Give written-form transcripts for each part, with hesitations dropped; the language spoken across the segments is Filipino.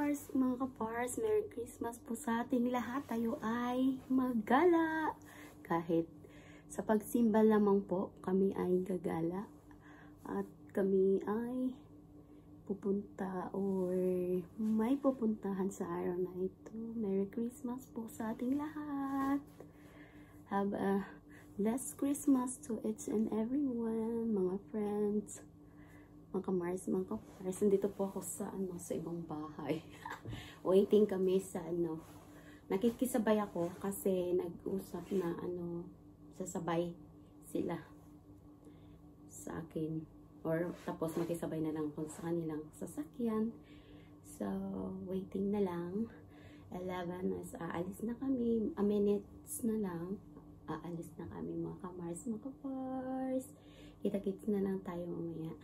Mga kapars, Merry Christmas po sa ating lahat. Tayo ay maggala. Kahit sa pagsimba lamang po, kami ay gagala. At kami ay pupunta or may pupuntahan sa araw na ito. Merry Christmas po sa ating lahat. Have a blessed Christmas to each and everyone, mga friends. Mga kamars, mga kapars, nandito po ako sa sa ibang bahay. Waiting kami sa nakikisabay ako kasi nag-usap na sasabay sila sa akin. Or tapos makisabay na lang ako sa kanilang sasakyan. So, waiting na lang. 11 is aalis na kami. A minutes na lang. Aalis na kami mga kamars, mga kapars. Kita-kits na lang tayo mamaya.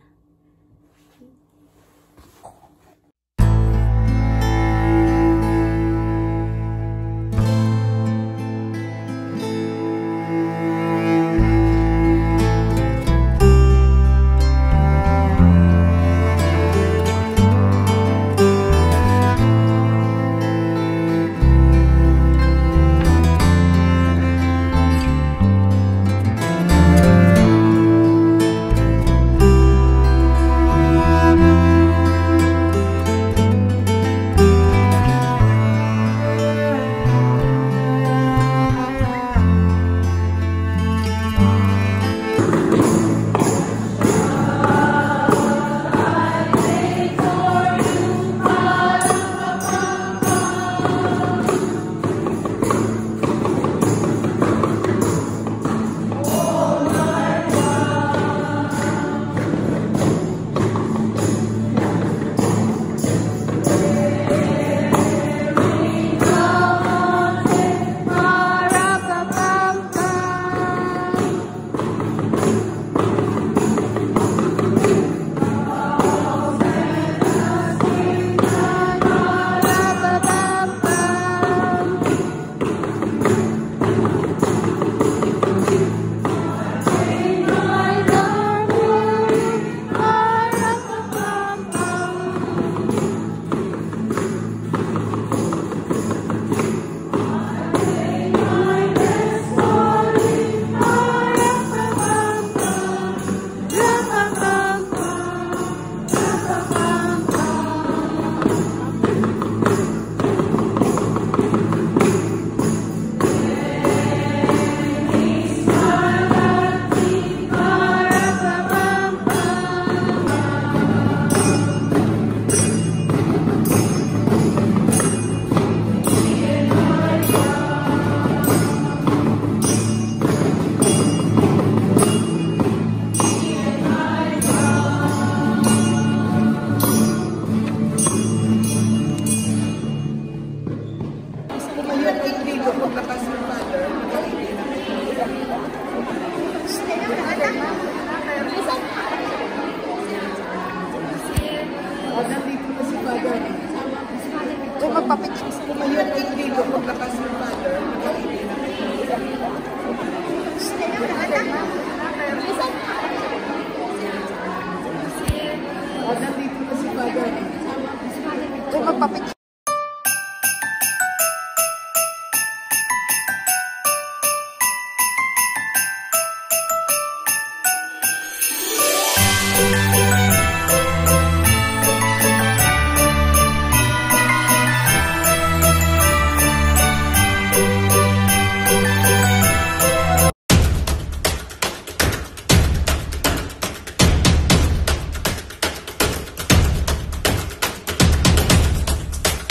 Kung magpapitis mo ngayon yung video, maglakas ng father, nandito na si father. Kung magpapitis